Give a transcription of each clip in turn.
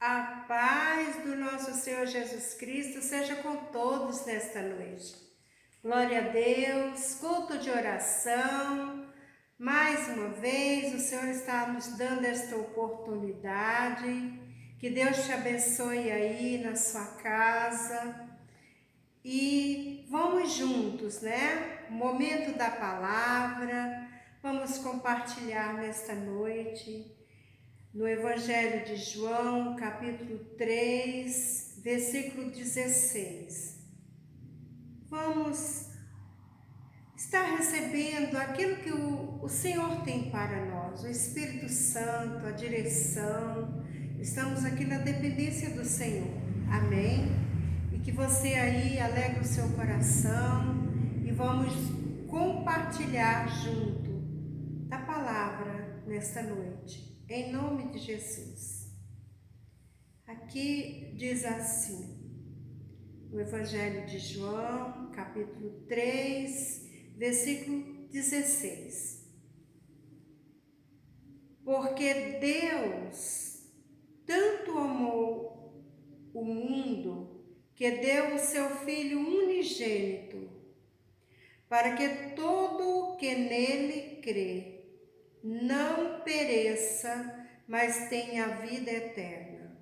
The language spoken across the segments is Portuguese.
A paz do nosso Senhor Jesus Cristo seja com todos nesta noite. Glória a Deus, culto de oração. Mais uma vez, o Senhor está nos dando esta oportunidade. Que Deus te abençoe aí na sua casa. E vamos juntos, né? Momento da palavra. Vamos compartilhar nesta noite. No Evangelho de João, capítulo 3, versículo 16. Vamos estar recebendo aquilo que o Senhor tem para nós, o Espírito Santo, a direção. Estamos aqui na dependência do Senhor. Amém? E que você aí alegre o seu coração e vamos compartilhar junto da palavra nesta noite. Em nome de Jesus. Aqui diz assim, no Evangelho de João, capítulo 3, versículo 16. Porque Deus tanto amou o mundo que deu o seu Filho unigênito, para que todo que nele crê não pereça, mas tenha a vida eterna.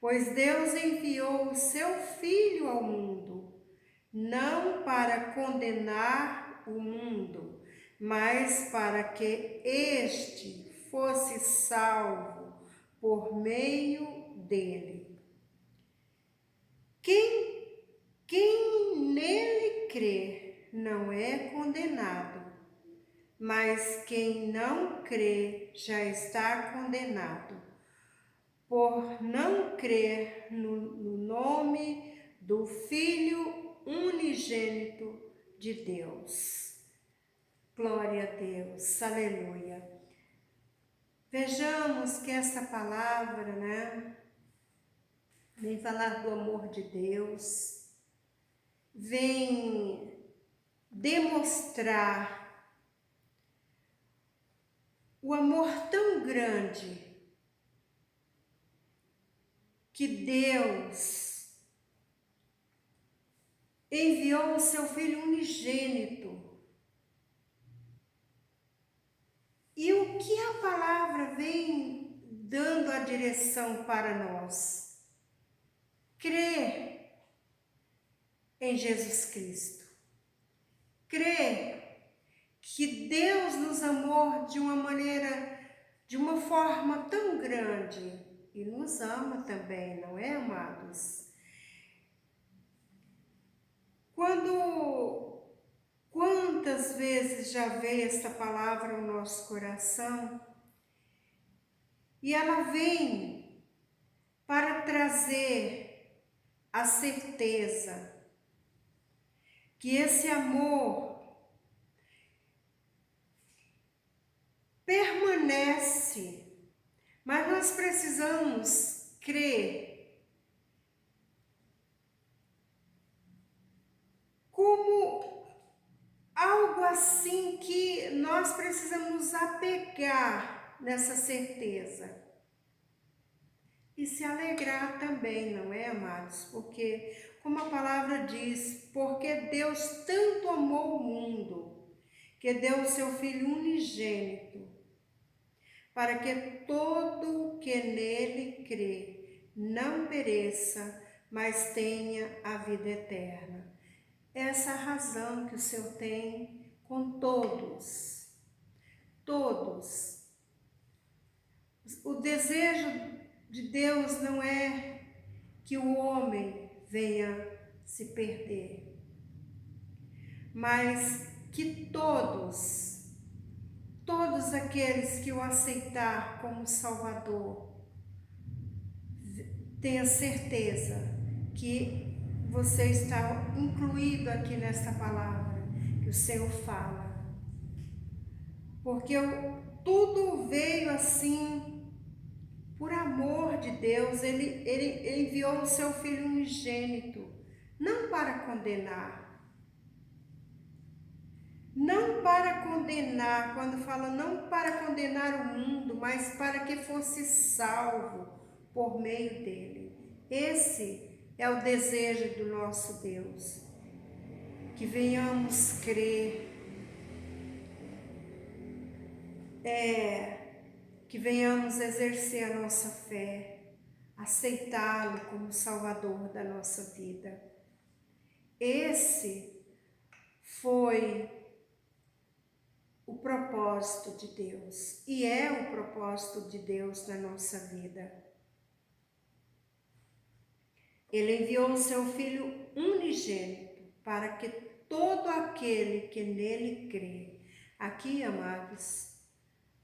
Pois Deus enviou o seu Filho ao mundo, não para condenar o mundo, mas para que este fosse salvo por meio dele. Quem nele crê não é condenado, mas quem não crê já está condenado, por não crer no nome do Filho unigênito de Deus. Glória a Deus, aleluia. Vejamos que essa palavra, né, vem falar do amor de Deus, vem demonstrar o amor tão grande que Deus enviou o seu Filho unigênito. E o que a palavra vem dando a direção para nós? Crer em Jesus Cristo. Crer que Deus nos amou de uma maneira, de uma forma tão grande e nos ama também, não é, amados? Quantas vezes já veio essa palavra ao nosso coração e ela vem para trazer a certeza que esse amor permanece, mas nós precisamos crer como algo assim que nós precisamos nos apegar nessa certeza e se alegrar também, não é, amados? Porque, como a palavra diz, porque Deus tanto amou o mundo, que deu o seu Filho unigênito, para que todo que nele crê não pereça, mas tenha a vida eterna. Essa é a razão que o Senhor tem com todos. Todos. O desejo de Deus não é que o homem venha se perder, mas que todos aqueles que o aceitar como Salvador, tenha certeza que você está incluído aqui nesta palavra que o Senhor fala. Porque tudo veio assim por amor de Deus. Ele enviou o seu Filho unigênito, não para condenar. Não para condenar, quando fala não para condenar o mundo, mas para que fosse salvo por meio dele. Esse é o desejo do nosso Deus, que venhamos crer, que venhamos exercer a nossa fé, aceitá-lo como Salvador da nossa vida. Esse foi o propósito de Deus e é o propósito de Deus na nossa vida. Ele enviou o seu Filho unigênito para que todo aquele que nele crê, aqui, amados,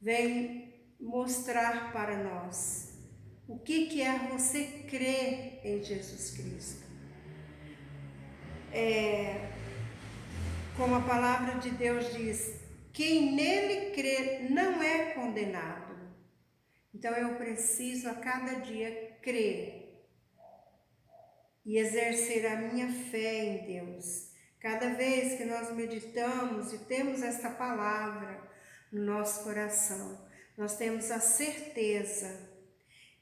vem mostrar para nós o que é você crer em Jesus Cristo. Como a palavra de Deus diz, quem nele crê não é condenado. Então eu preciso a cada dia crer e exercer a minha fé em Deus. Cada vez que nós meditamos e temos esta palavra no nosso coração, nós temos a certeza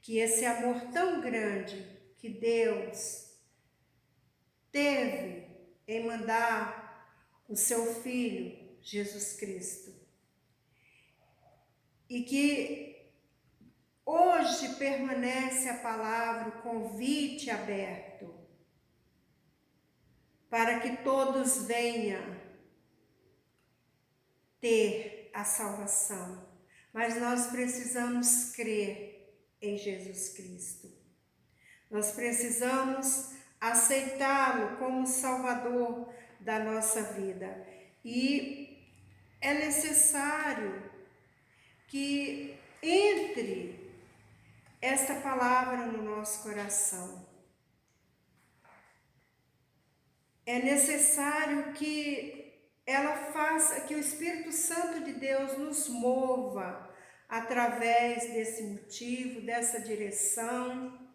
que esse amor tão grande que Deus teve em mandar o seu Filho, Jesus Cristo, e que hoje permanece a palavra, o convite aberto, para que todos venham ter a salvação. Mas nós precisamos crer em Jesus Cristo. Nós precisamos aceitá-lo como Salvador da nossa vida. E é necessário que entre esta palavra no nosso coração. É necessário que ela faça, que o Espírito Santo de Deus nos mova através desse motivo, dessa direção,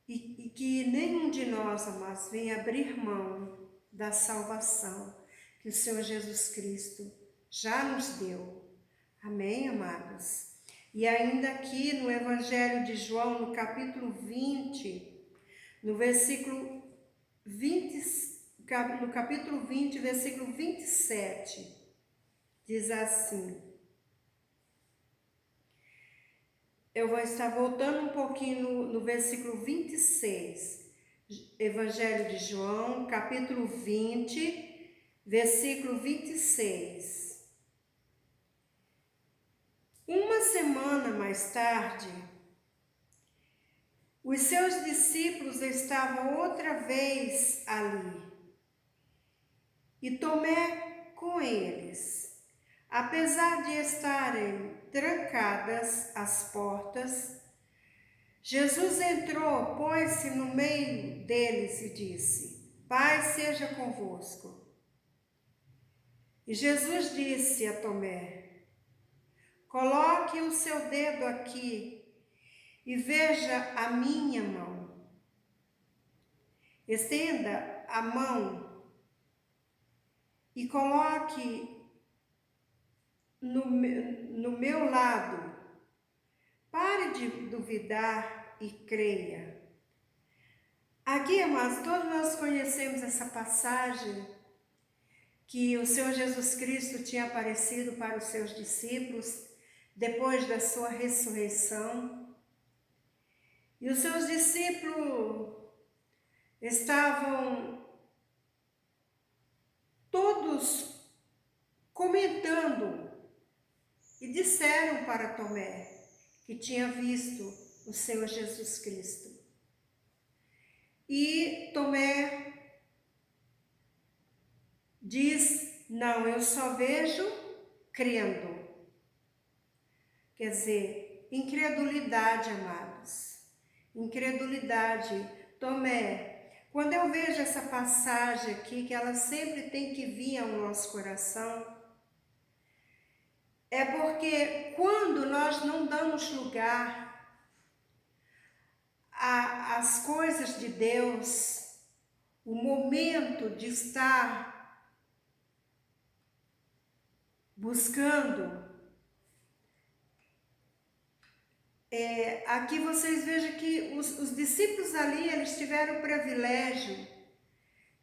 e que nenhum de nós, amados, venha abrir mão da salvação que o Senhor Jesus Cristo já nos deu. Amém, amados? E ainda aqui no Evangelho de João, no capítulo 20, no capítulo 20, versículo 27, diz assim. Eu vou estar voltando um pouquinho no versículo 26, Evangelho de João, capítulo 20, versículo 26. Uma semana mais tarde, os seus discípulos estavam outra vez ali, e Tomé com eles. Apesar de estarem trancadas as portas, Jesus entrou, pôs-se no meio deles e disse: Paz seja convosco. E Jesus disse a Tomé: Coloque o seu dedo aqui e veja a minha mão. Estenda a mão e coloque no meu lado. Pare de duvidar e creia. Aqui, amados, todos nós conhecemos essa passagem que o Senhor Jesus Cristo tinha aparecido para os seus discípulos depois da sua ressurreição. E os seus discípulos estavam todos comentando e disseram para Tomé que tinha visto o Senhor Jesus Cristo. E Tomé diz: não, eu só vejo crendo. Quer dizer, incredulidade, amados. Incredulidade. Tomé, quando eu vejo essa passagem aqui, que ela sempre tem que vir ao nosso coração, é porque quando nós não damos lugar às coisas de Deus, o momento de estar buscando Aqui vocês vejam que os discípulos ali, eles tiveram o privilégio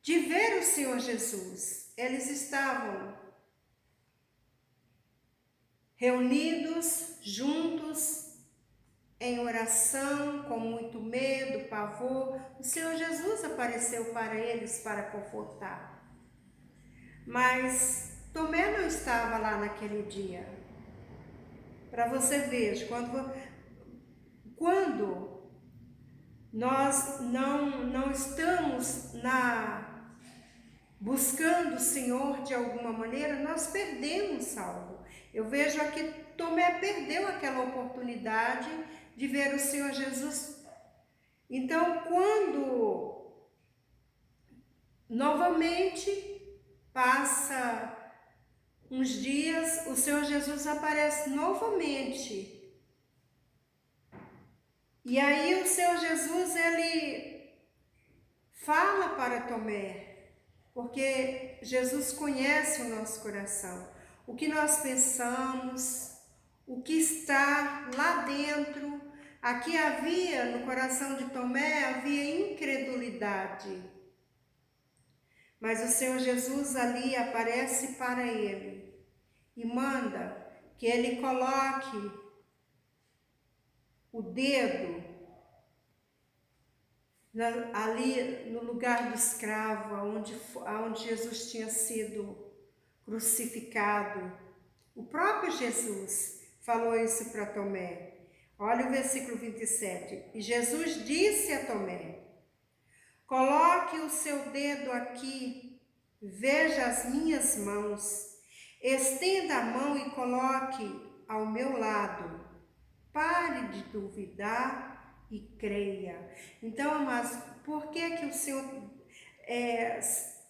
de ver o Senhor Jesus. Eles estavam reunidos, juntos, em oração, com muito medo, pavor. O Senhor Jesus apareceu para eles para confortar. Mas Tomé não estava lá naquele dia. Para você ver, quando nós não estamos buscando o Senhor de alguma maneira, nós perdemos algo. Eu vejo aqui, Tomé perdeu aquela oportunidade de ver o Senhor Jesus. Então, quando novamente passa uns dias, o Senhor Jesus aparece novamente. E aí o Senhor Jesus, ele fala para Tomé, porque Jesus conhece o nosso coração, o que nós pensamos, o que está lá dentro. Aqui havia, no coração de Tomé, havia incredulidade. Mas o Senhor Jesus ali aparece para ele e manda que ele coloque o dedo ali no lugar do escravo, onde Jesus tinha sido crucificado. O próprio Jesus falou isso para Tomé. Olha o versículo 27. E Jesus disse a Tomé: coloque o seu dedo aqui, veja as minhas mãos. Estenda a mão e coloque ao meu lado. Pare de duvidar e creia. Então, amados, por que o Senhor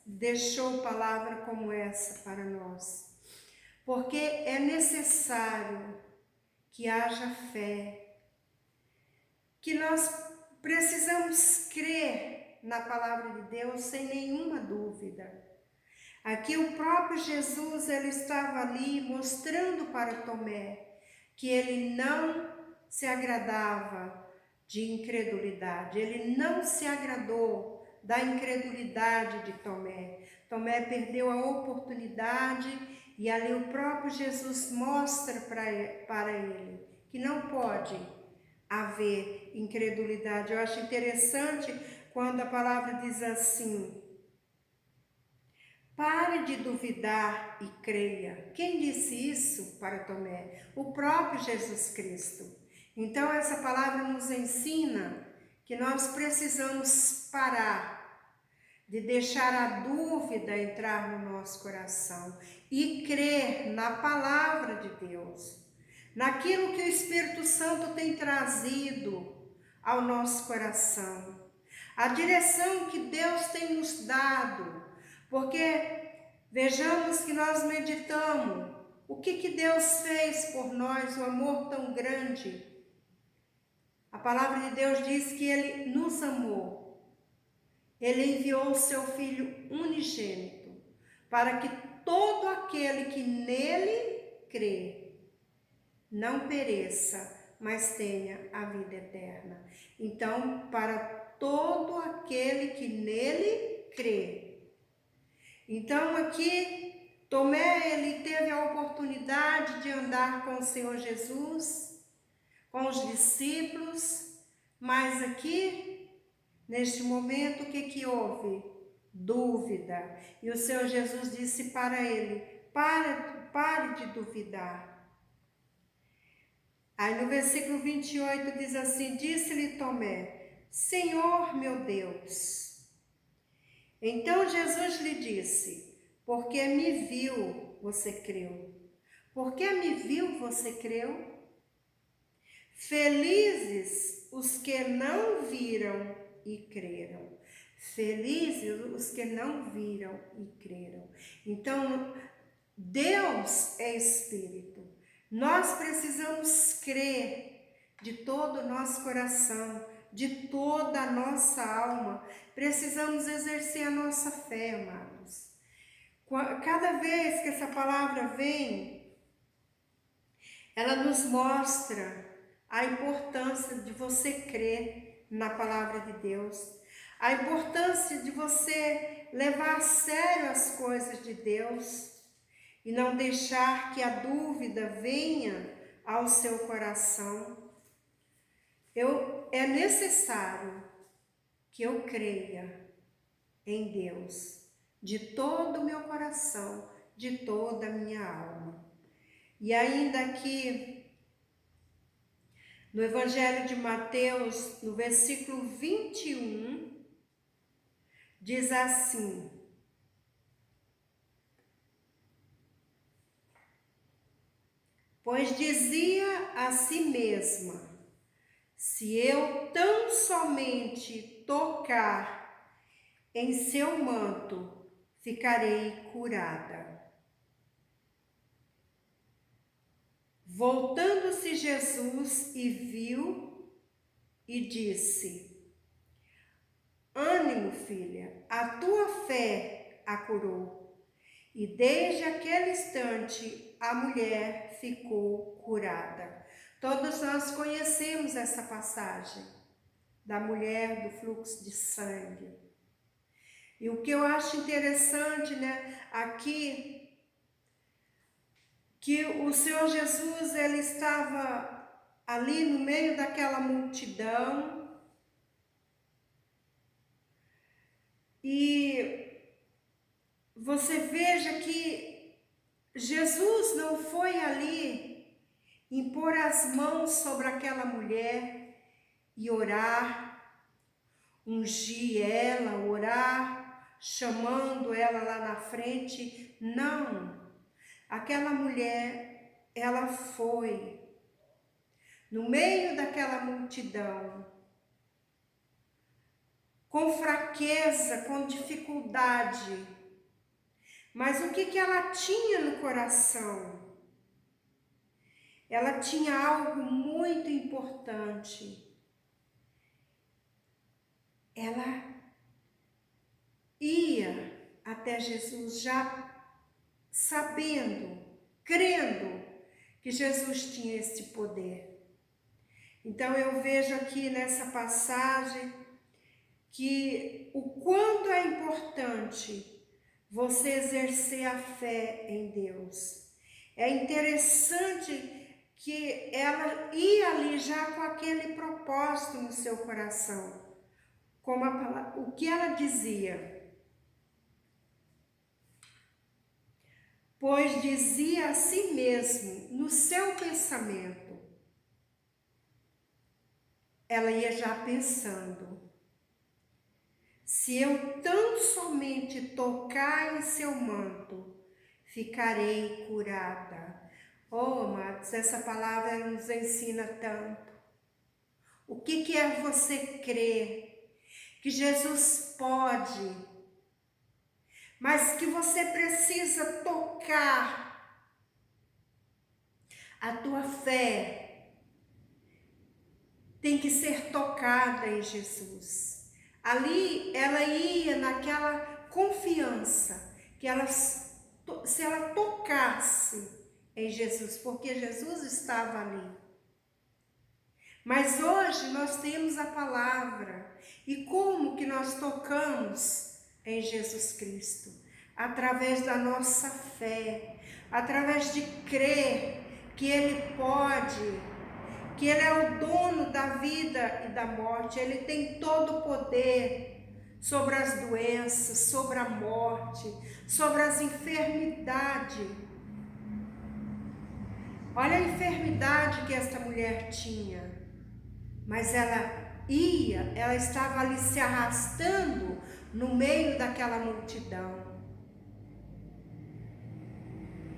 deixou palavra como essa para nós? Porque é necessário que haja fé, que nós precisamos crer na palavra de Deus sem nenhuma dúvida. Aqui o próprio Jesus, ele estava ali mostrando para Tomé que ele não se agradava de incredulidade, ele não se agradou da incredulidade de Tomé. Tomé perdeu a oportunidade e ali o próprio Jesus mostra para ele que não pode haver incredulidade. Eu acho interessante quando a palavra diz assim: pare de duvidar e creia. Quem disse isso para Tomé? O próprio Jesus Cristo. Então essa palavra nos ensina que nós precisamos parar de deixar a dúvida entrar no nosso coração e crer na palavra de Deus, naquilo que o Espírito Santo tem trazido ao nosso coração, a direção que Deus tem nos dado. Porque vejamos que nós meditamos o que Deus fez por nós, o amor tão grande. A palavra de Deus diz que Ele nos amou. Ele enviou o seu Filho unigênito para que todo aquele que nele crê não pereça, mas tenha a vida eterna. Então, para todo aquele que nele crê. Então aqui Tomé, ele teve a oportunidade de andar com o Senhor Jesus, com os discípulos, mas aqui, neste momento, o que houve? Dúvida. E o Senhor Jesus disse para ele: pare de duvidar. Aí no versículo 28 diz assim: disse-lhe Tomé: Senhor meu Deus. Então Jesus lhe disse: porque me viu, você creu. Porque me viu, você creu? Felizes os que não viram e creram. Felizes os que não viram e creram. Então, Deus é Espírito. Nós precisamos crer de todo o nosso coração, de toda a nossa alma. Precisamos exercer a nossa fé, amados. Cada vez que essa palavra vem, ela nos mostra a importância de você crer na palavra de Deus, a importância de você levar a sério as coisas de Deus e não deixar que a dúvida venha ao seu coração. É necessário que eu creia em Deus de todo o meu coração, de toda a minha alma. E ainda aqui no Evangelho de Mateus, no versículo 21, diz assim: pois dizia a si mesma, se eu tão somente tocar em seu manto, ficarei curada. Voltando-se Jesus e viu e disse: ânimo, filha, a tua fé a curou. E desde aquele instante a mulher ficou curada. Todos nós conhecemos essa passagem da mulher do fluxo de sangue. E o que eu acho interessante, aqui, que o Senhor Jesus, ele estava ali no meio daquela multidão e você veja que Jesus não foi ali impor as mãos sobre aquela mulher e orar, ungir ela, orar, chamando ela lá na frente. Não. Aquela mulher, ela foi no meio daquela multidão, com fraqueza, com dificuldade. Mas o que ela tinha no coração? Ela tinha algo muito importante. Ela ia até Jesus já sabendo, crendo que Jesus tinha esse poder. Então eu vejo aqui nessa passagem que o quanto é importante você exercer a fé em Deus. É interessante que ela ia ali já com aquele propósito no seu coração. Como o que ela dizia? Pois dizia a si mesmo, no seu pensamento, ela ia já pensando: se eu tão somente tocar em seu manto, ficarei curada. Oh, amados, essa palavra nos ensina tanto. O que é você crer que Jesus pode, mas que você precisa tocar? A tua fé tem que ser tocada em Jesus. Ali ela ia naquela confiança que se ela tocasse em Jesus, porque Jesus estava ali. Mas hoje nós temos a palavra. E como que nós tocamos em Jesus Cristo? Através da nossa fé, através de crer que Ele pode, que Ele é o dono da vida e da morte. Ele tem todo o poder sobre as doenças, sobre a morte, sobre as enfermidades. Olha a enfermidade que esta mulher tinha, mas ela estava ali se arrastando no meio daquela multidão.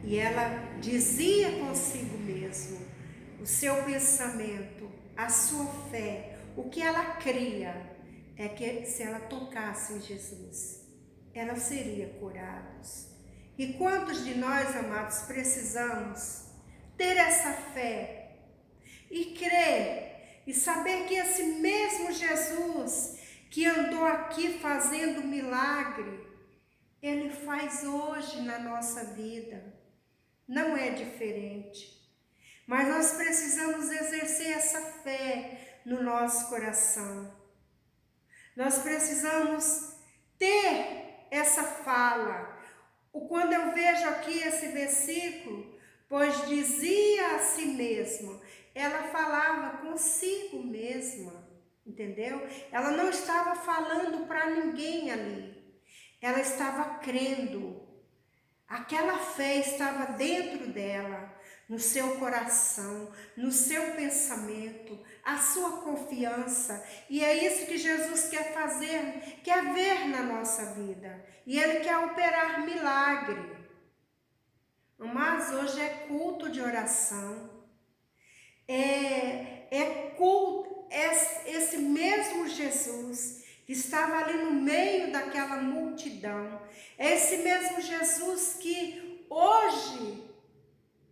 E ela dizia consigo mesmo, o seu pensamento, a sua fé, o que ela cria é que se ela tocasse em Jesus, ela seria curada. E quantos de nós, amados, precisamos ter essa fé e crer e saber que esse mesmo Jesus que andou aqui fazendo milagre, Ele faz hoje na nossa vida. Não é diferente. Mas nós precisamos exercer essa fé no nosso coração. Nós precisamos ter essa fala. Quando eu vejo aqui esse versículo, pois dizia a si mesma, ela falava consigo mesma, entendeu? Ela não estava falando para ninguém ali, ela estava crendo. Aquela fé estava dentro dela, no seu coração, no seu pensamento, a sua confiança. E é isso que Jesus quer fazer, quer ver na nossa vida. E Ele quer operar milagre. Mas hoje é culto de oração. É culto, esse mesmo Jesus que estava ali no meio daquela multidão. É esse mesmo Jesus que hoje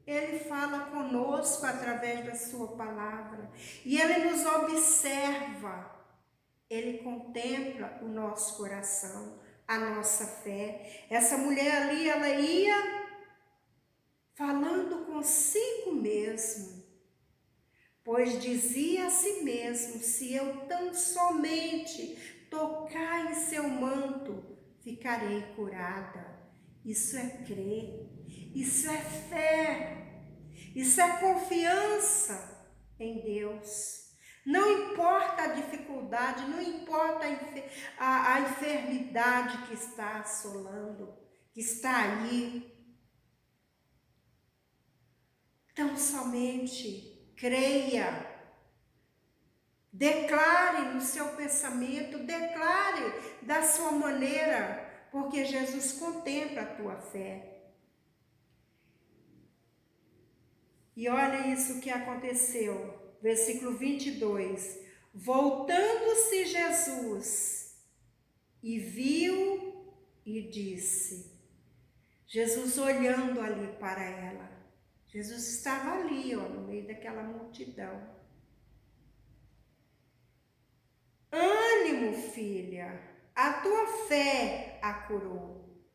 Ele fala conosco através da sua palavra. E Ele nos observa. Ele contempla o nosso coração, a nossa fé. Essa mulher ali, ela ia falando consigo mesmo, pois dizia a si mesmo, se eu tão somente tocar em seu manto, ficarei curada. Isso é crer, isso é fé, isso é confiança em Deus. Não importa a dificuldade, não importa a enfermidade que está assolando, que está aí. Tão somente creia, declare no seu pensamento, declare da sua maneira, porque Jesus contempla a tua fé. E olha isso que aconteceu, versículo 22. Voltando-se Jesus e viu e disse, Jesus olhando ali para ela, Jesus estava ali, ó, no meio daquela multidão. Ânimo, filha, a tua fé a curou.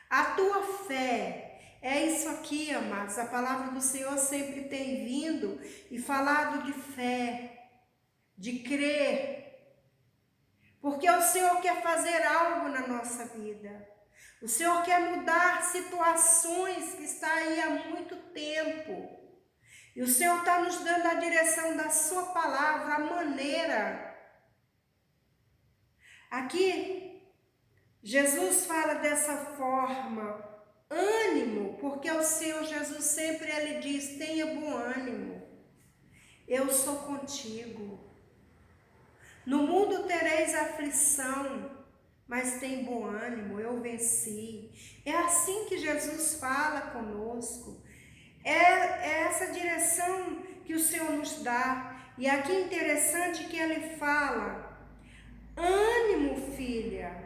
A tua fé, é isso aqui, amados. A palavra do Senhor sempre tem vindo e falado de fé, de crer. Porque o Senhor quer fazer algo na nossa vida. O Senhor quer mudar situações que estão aí há muito tempo. E o Senhor está nos dando a direção da sua palavra, a maneira. Aqui, Jesus fala dessa forma, ânimo, porque o Senhor Jesus sempre Ele diz, tenha bom ânimo, eu sou contigo. No mundo tereis aflição, mas tem bom ânimo, eu venci. É assim que Jesus fala conosco. É essa direção que o Senhor nos dá. E aqui é interessante que Ele fala, ânimo, filha,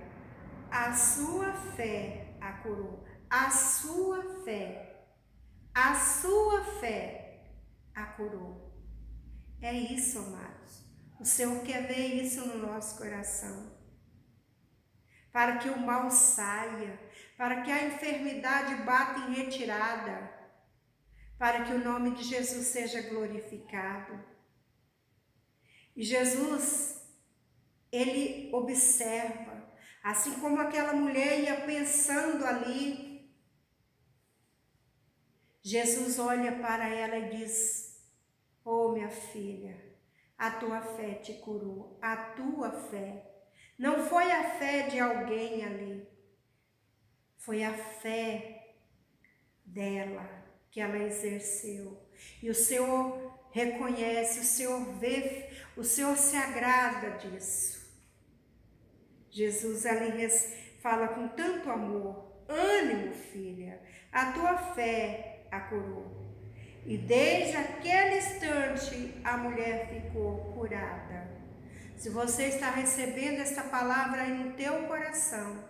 a sua fé a curou. A sua fé a curou. É isso, amados. O Senhor quer ver isso no nosso coração. Para que o mal saia, para que a enfermidade bata em retirada, para que o nome de Jesus seja glorificado. E Jesus, Ele observa, assim como aquela mulher ia pensando ali, Jesus olha para ela e diz, oh minha filha, a tua fé te curou, a tua fé. Não foi a fé de alguém ali, foi a fé dela que ela exerceu. E o Senhor reconhece, o Senhor vê, o Senhor se agrada disso. Jesus ali fala com tanto amor, ânimo, filha, a tua fé a curou. E desde aquele instante a mulher ficou curada. Se você está recebendo esta palavra aí no teu coração,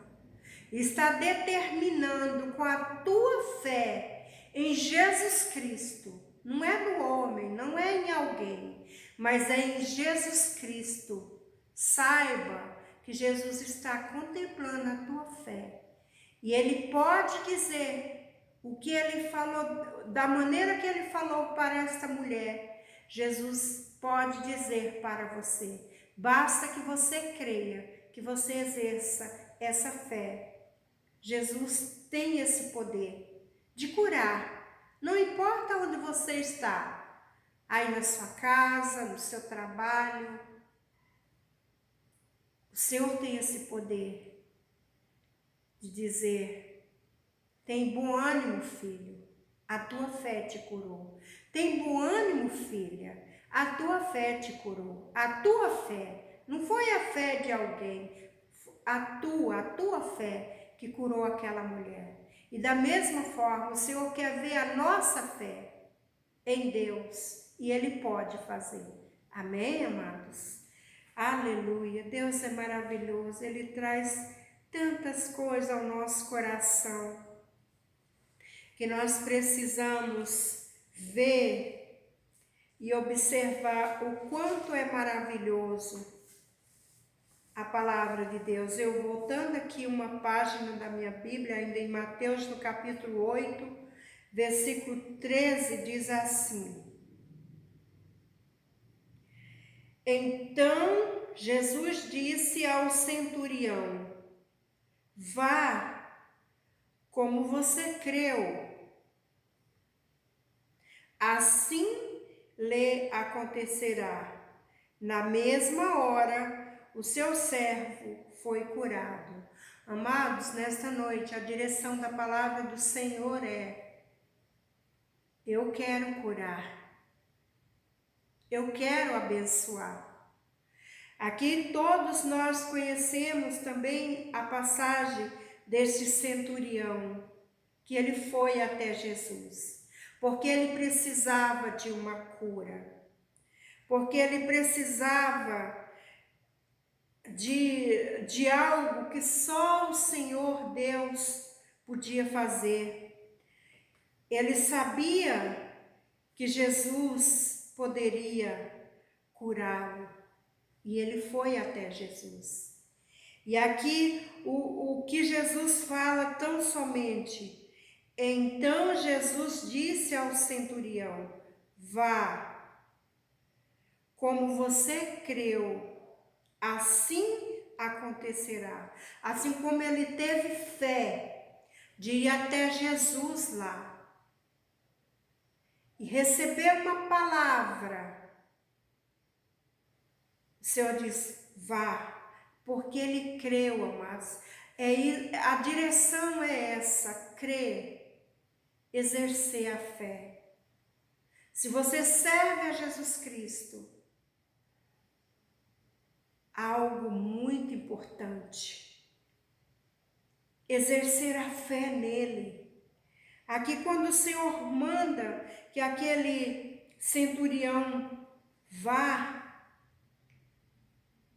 está determinando com a tua fé em Jesus Cristo, não é no homem, não é em alguém, mas é em Jesus Cristo, saiba que Jesus está contemplando a tua fé. E Ele pode dizer o que ele falou, da maneira que ele falou para esta mulher, Jesus pode dizer para você. Basta que você creia, que você exerça essa fé. Jesus tem esse poder de curar. Não importa onde você está, aí na sua casa, no seu trabalho, o Senhor tem esse poder de dizer: tem bom ânimo, filho, a tua fé te curou. Tem bom ânimo, filha, a tua fé te curou. A tua fé, não foi a fé de alguém, a tua fé que curou aquela mulher. E da mesma forma, o Senhor quer ver a nossa fé em Deus, e Ele pode fazer. Amém, amados? Aleluia, Deus é maravilhoso, Ele traz tantas coisas ao nosso coração, que nós precisamos ver e observar o quanto é maravilhoso a palavra de Deus. Eu voltando aqui uma página da minha Bíblia, ainda em Mateus, no capítulo 8, versículo 13, diz assim: Então Jesus disse ao centurião: vá, como você creu, assim lhe acontecerá. Na mesma hora, o seu servo foi curado. Amados, nesta noite, a direção da palavra do Senhor é: eu quero curar, eu quero abençoar. Aqui todos nós conhecemos também a passagem deste centurião, que ele foi até Jesus, porque ele precisava de uma cura, porque ele precisava de algo que só o Senhor Deus podia fazer. Ele sabia que Jesus poderia curá-lo, e ele foi até Jesus. E aqui o que Jesus fala tão somente: então Jesus disse ao centurião: vá, como você creu, assim acontecerá. Assim como ele teve fé de ir até Jesus lá e receber uma palavra, o Senhor diz: vá, porque ele creu, amados. A direção é essa: crer, exercer a fé. Se você serve a Jesus Cristo, algo muito importante: exercer a fé nele. Aqui, quando o Senhor manda que aquele centurião vá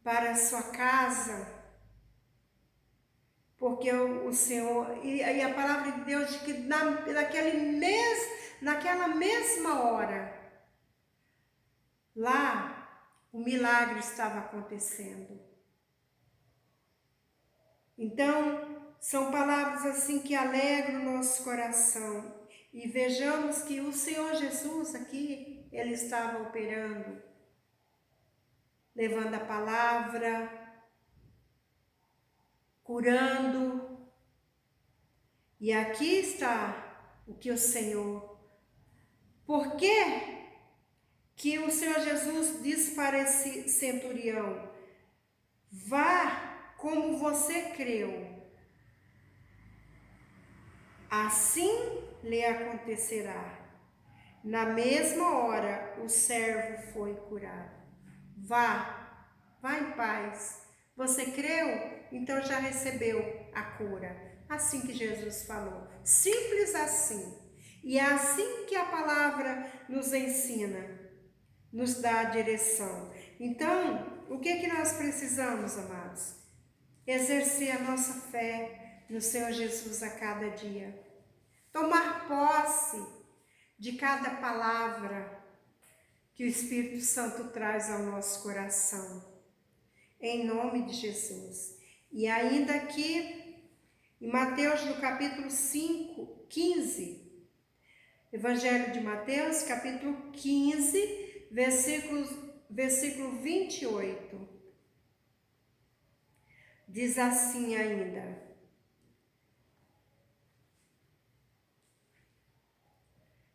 para a sua casa, porque o Senhor, e a palavra de Deus diz que naquela mesma hora, lá o milagre estava acontecendo. Então, são palavras assim que alegram o nosso coração. E vejamos que o Senhor Jesus aqui, ele estava operando, levando a palavra, curando. E aqui está o que o Senhor... Por que o Senhor Jesus disse para esse centurião: vá como você creu, assim lhe acontecerá. Na mesma hora, o servo foi curado. Vá em paz. Você creu? Então já recebeu a cura. Assim que Jesus falou. Simples assim. E é assim que a palavra nos ensina, nos dá a direção. Então, o que nós precisamos, amados? Exercer a nossa fé no Senhor Jesus a cada dia. Tomar posse de cada palavra que o Espírito Santo traz ao nosso coração, em nome de Jesus. E ainda que Em Mateus, no capítulo 5, 15, Evangelho de Mateus, capítulo 15, versículo 28. Diz assim ainda: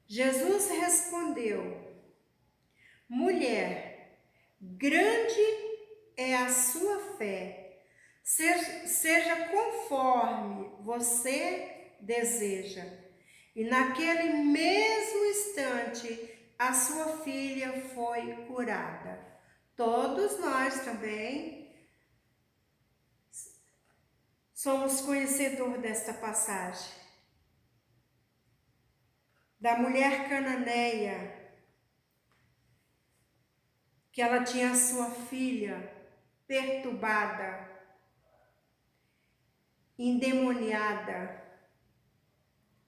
Jesus respondeu: mulher, grande é a sua fé, seja conforme você deseja. E naquele mesmo instante, a sua filha foi curada. Todos nós também somos conhecedores desta passagem. Da mulher cananeia, que ela tinha a sua filha perturbada, endemoniada,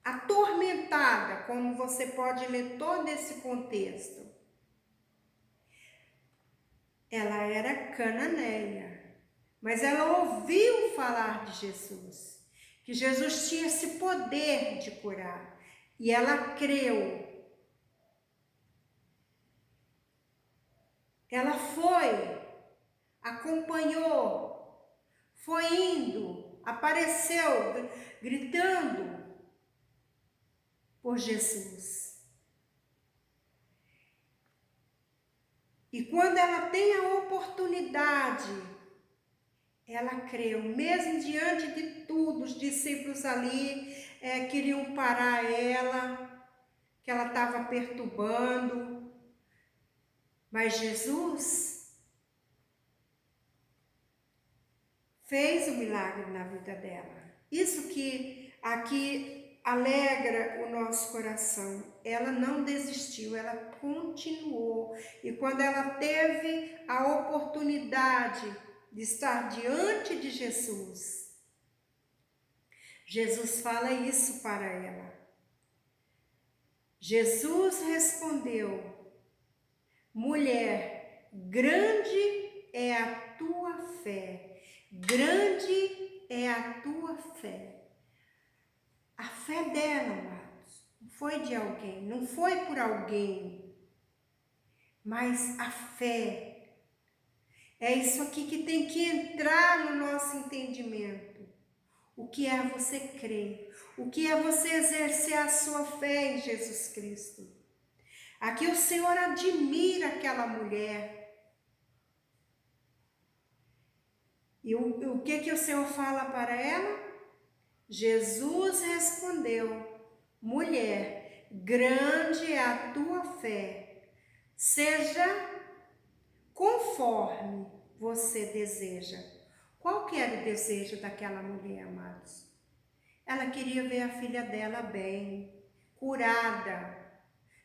atormentada, como você pode ler todo esse contexto. Ela era cananeia, mas ela ouviu falar de Jesus, que Jesus tinha esse poder de curar, e ela creu. Ela foi, acompanhou, foi indo, apareceu, gritando por Jesus. E quando ela tem a oportunidade, ela creu, mesmo diante de tudo, os discípulos ali queriam parar ela, que ela estava perturbando, mas Jesus fez o milagre na vida dela. Isso que aqui alegra o nosso coração. Ela não desistiu, ela continuou. E quando ela teve a oportunidade de estar diante de Jesus, Jesus fala isso para ela. Jesus respondeu: mulher, grande é a tua fé, grande é a tua fé. A fé dela, amados, não foi de alguém, não foi por alguém, mas a fé. É isso aqui que tem que entrar no nosso entendimento. O que é você crer? O que é você exercer a sua fé em Jesus Cristo? Aqui o Senhor admira aquela mulher. E o que o Senhor fala para ela? Jesus respondeu: mulher, grande é a tua fé, seja conforme você deseja. Qual que era o desejo daquela mulher, amados? Ela queria ver a filha dela bem, curada,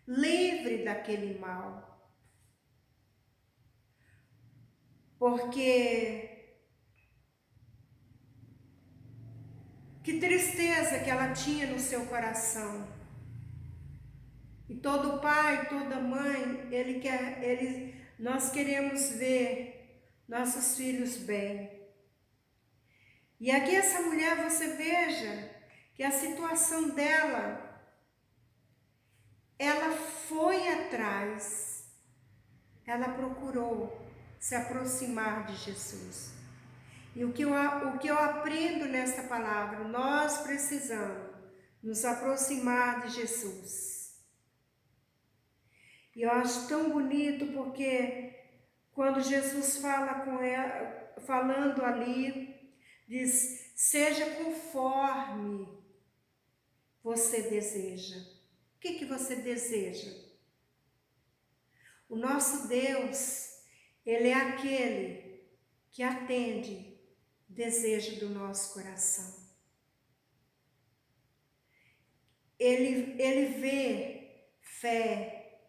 livre daquele mal. Porque que tristeza que ela tinha no seu coração. E todo pai, toda mãe, nós queremos ver nossos filhos bem. E aqui essa mulher, você veja que a situação dela, ela foi atrás, ela procurou se aproximar de Jesus. E o que eu aprendo nesta palavra, nós precisamos nos aproximar de Jesus. E eu acho tão bonito porque quando Jesus fala com ela, falando ali, diz: seja conforme você deseja. O que você deseja? O nosso Deus, Ele é aquele que atende o desejo do nosso coração. Ele vê fé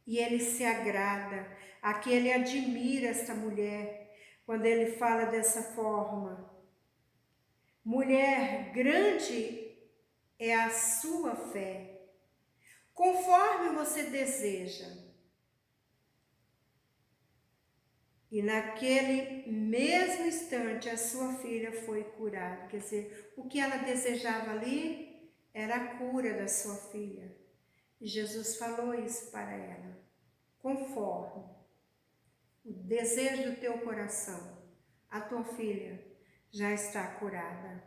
e Ele se agrada. Aqui Ele admira esta mulher quando Ele fala dessa forma. Mulher, grande é a sua fé, conforme você deseja. E naquele mesmo instante a sua filha foi curada. Quer dizer, o que ela desejava ali era a cura da sua filha. E Jesus falou isso para ela: conforme o desejo do teu coração, a tua filha já está curada.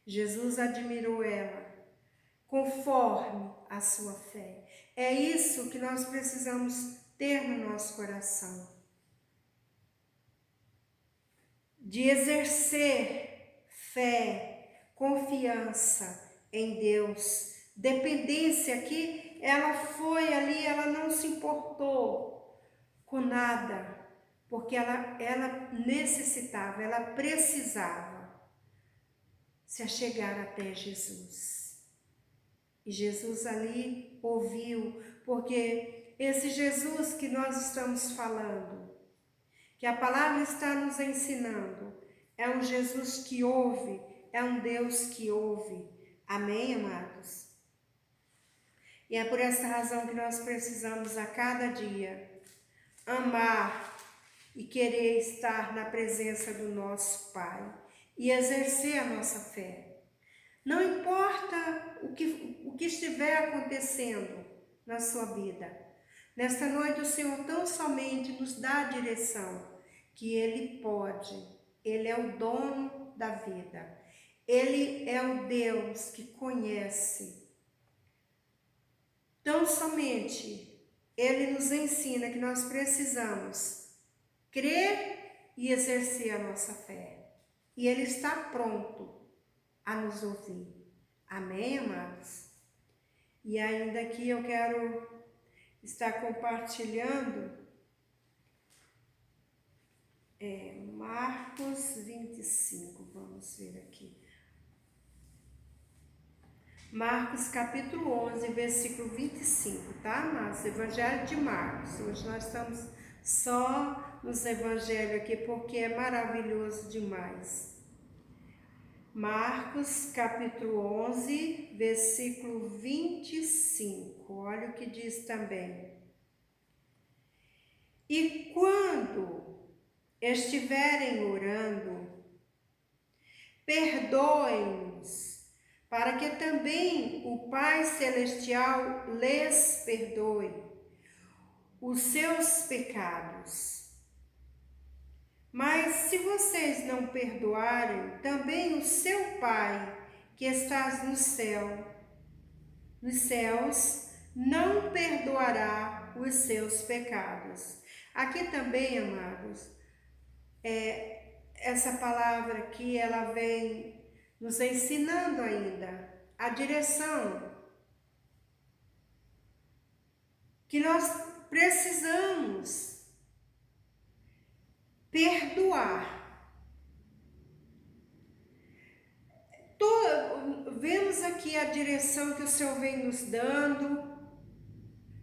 Jesus admirou ela, conforme a sua fé. É isso que nós precisamos ter no nosso coração. De exercer fé, confiança em Deus, dependência, que ela foi ali, ela não se importou com nada, porque ela necessitava, ela precisava se achegar até Jesus. E Jesus ali ouviu, porque esse Jesus que nós estamos falando, que a palavra está nos ensinando, é um Jesus que ouve, é um Deus que ouve. Amém, amados? E é por essa razão que nós precisamos a cada dia amar e querer estar na presença do nosso Pai e exercer a nossa fé. Não importa o que estiver acontecendo na sua vida. Nesta noite o Senhor tão somente nos dá a direção que Ele pode. Ele é o dono da vida. Ele é o Deus que conhece. Tão somente Ele nos ensina que nós precisamos crer e exercer a nossa fé. E Ele está pronto a nos ouvir. Amém, amados? E ainda aqui eu quero estar compartilhando Marcos 25, vamos ver aqui. Marcos capítulo 11, versículo 25, tá, amados? Evangelho de Marcos. Hoje nós estamos só nos evangelhos aqui porque é maravilhoso demais. Marcos capítulo 11, versículo 25. Olha o que diz também. E quando estiverem orando, perdoem-nos, para que também o Pai Celestial lhes perdoe os seus pecados. Mas se vocês não perdoarem, também o seu Pai, que estás nos céus, não perdoará os seus pecados. Aqui também, amados, essa palavra aqui, ela vem nos ensinando ainda a direção que nós precisamos perdoar. Vemos aqui a direção que o Senhor vem nos dando,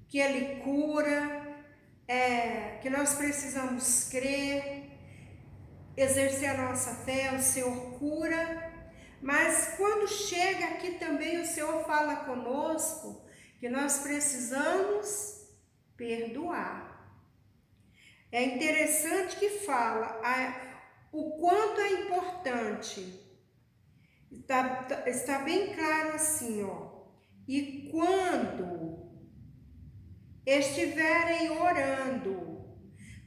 que Ele cura, que nós precisamos crer, exercer a nossa fé, o Senhor cura. Mas quando chega aqui também o Senhor fala conosco que nós precisamos perdoar. É interessante que fala o quanto é importante. Está bem claro assim, ó. E quando estiverem orando,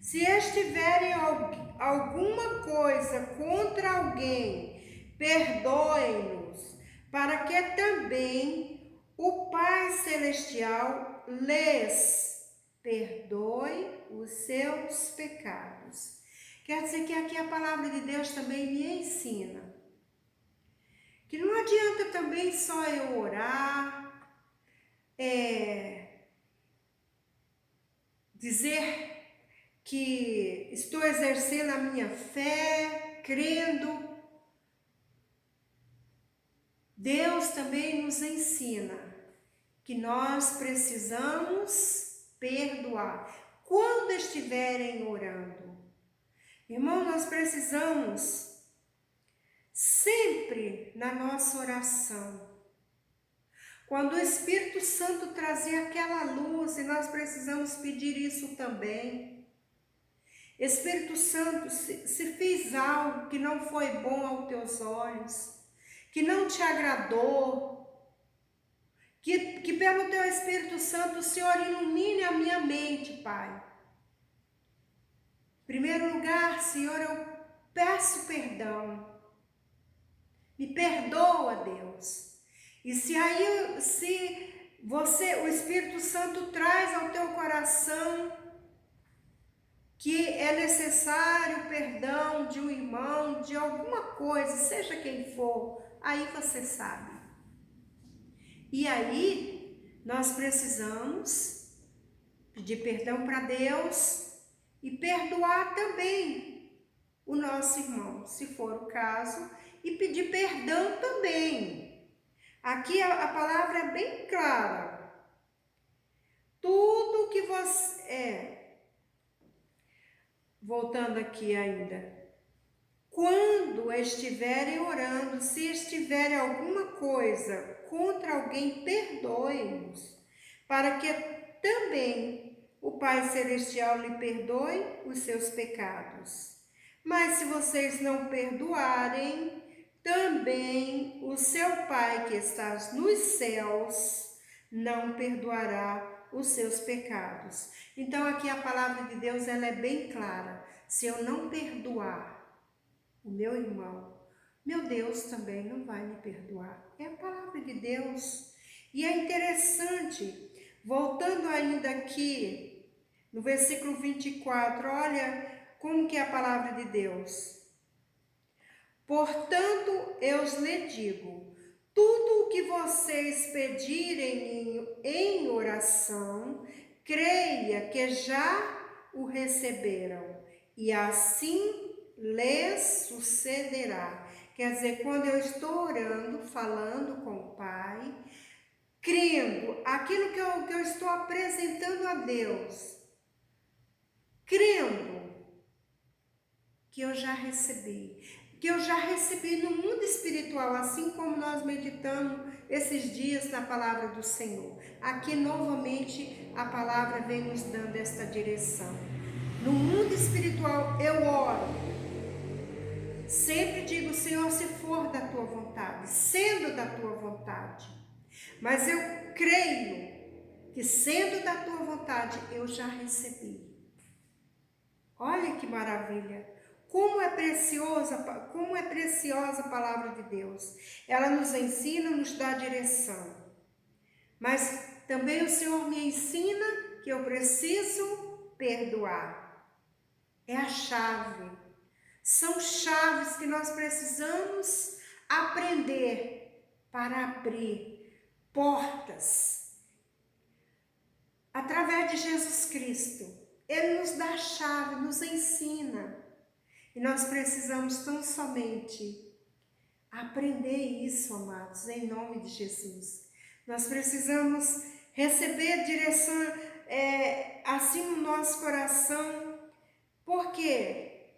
se estiverem alguma coisa contra alguém, perdoem-nos, para que também o Pai Celestial lhes perdoe os seus pecados. Quer dizer que aqui a palavra de Deus também me ensina que não adianta também só eu orar, dizer que estou exercendo a minha fé, crendo. Deus também nos ensina que nós precisamos perdoar quando estiverem orando. Irmão, nós precisamos sempre na nossa oração, quando o Espírito Santo trazer aquela luz, e nós precisamos pedir isso também, Espírito Santo, se fiz algo que não foi bom aos teus olhos, que não te agradou, que pelo teu Espírito Santo o Senhor ilumine a minha mente, Pai. Em primeiro lugar, Senhor, eu peço perdão. Me perdoa, Deus. E se o Espírito Santo traz ao teu coração que é necessário perdão de um irmão, de alguma coisa, seja quem for, aí você sabe. E aí nós precisamos pedir perdão para Deus e perdoar também o nosso irmão, se for o caso, e pedir perdão também. Aqui a palavra é bem clara. Tudo que você voltando aqui ainda. Quando estiverem orando, se estiverem alguma coisa contra alguém, perdoe-nos, para que também o Pai Celestial lhe perdoe os seus pecados. Mas se vocês não perdoarem, também o seu Pai que está nos céus não perdoará os seus pecados. Então aqui a palavra de Deus ela é bem clara. Se eu não perdoar o meu irmão, meu Deus também não vai me perdoar. É a palavra de Deus. E é interessante, voltando ainda aqui no versículo 24, olha como que é a palavra de Deus. Portanto, eu lhe digo, tudo o que vocês pedirem em oração, creia que já o receberam, e assim lhes sucederá. Quer dizer, quando eu estou orando, falando com o Pai, crendo aquilo que eu estou apresentando a Deus, crendo que eu já recebi. Que eu já recebi no mundo espiritual, assim como nós meditamos esses dias na palavra do Senhor. Aqui novamente a palavra vem nos dando esta direção. No mundo espiritual eu oro. Sempre digo, Senhor, se for da tua vontade, sendo da tua vontade. Mas eu creio que sendo da tua vontade eu já recebi. Olha que maravilha. Como é preciosa a palavra de Deus. Ela nos ensina, nos dá direção. Mas também o Senhor me ensina que eu preciso perdoar. É a chave. São chaves que nós precisamos aprender para abrir portas. Através de Jesus Cristo. Ele nos dá a chave, nos ensina. E nós precisamos tão somente aprender isso, amados, em nome de Jesus. Nós precisamos receber direção assim no nosso coração. Por quê?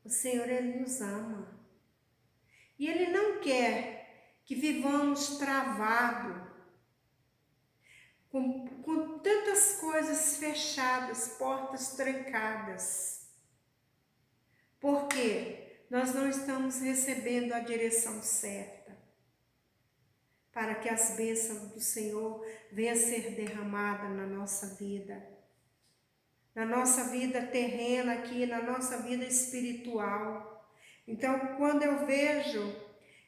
O Senhor, Ele nos ama. E Ele não quer que vivamos travados, com tantas coisas fechadas, portas trancadas. Porque nós não estamos recebendo a direção certa para que as bênçãos do Senhor venham a ser derramadas na nossa vida terrena aqui, na nossa vida espiritual. Então, quando eu vejo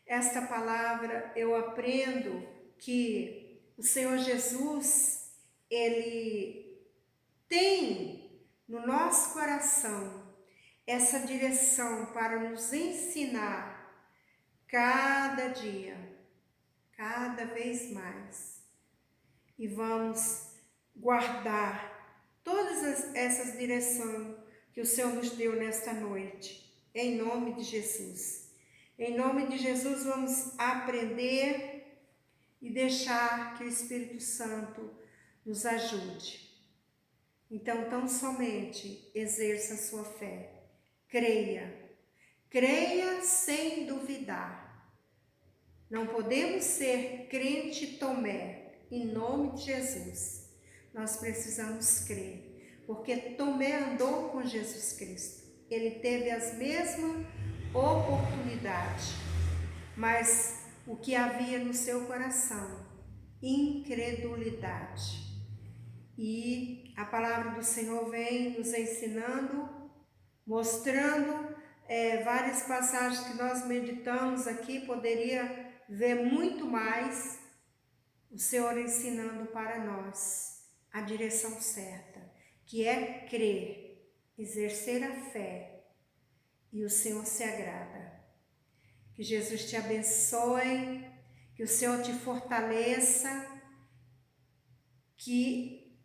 esta palavra, eu aprendo que o Senhor Jesus, Ele tem no nosso coração essa direção para nos ensinar cada dia, cada vez mais. E vamos guardar todas essas direções que o Senhor nos deu nesta noite, em nome de Jesus. Em nome de Jesus vamos aprender e deixar que o Espírito Santo nos ajude. Então, tão somente exerça a sua fé. Creia sem duvidar. Não podemos ser crente Tomé, em nome de Jesus. Nós precisamos crer. porque Tomé andou com Jesus Cristo. Ele teve as mesmas oportunidades, mas o que havia no seu coração? Incredulidade. E a palavra do Senhor vem nos ensinando, mostrando várias passagens que nós meditamos aqui, poderia ver muito mais, o Senhor ensinando para nós a direção certa, que é crer, exercer a fé, e o Senhor se agrada. Que Jesus te abençoe, que o Senhor te fortaleça, que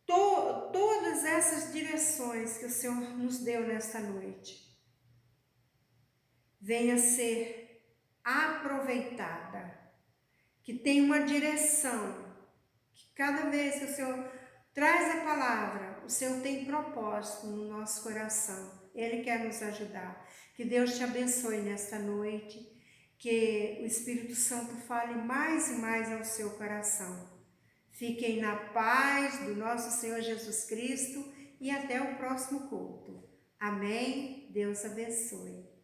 todas essas direções que o Senhor nos deu nesta noite venha ser aproveitada, que tenha uma direção, que cada vez que o Senhor traz a palavra, o Senhor tem propósito no nosso coração, Ele quer nos ajudar. Que Deus te abençoe nesta noite, que o Espírito Santo fale mais e mais ao seu coração. Fiquem na paz do nosso Senhor Jesus Cristo e até o próximo culto. Amém? Deus abençoe.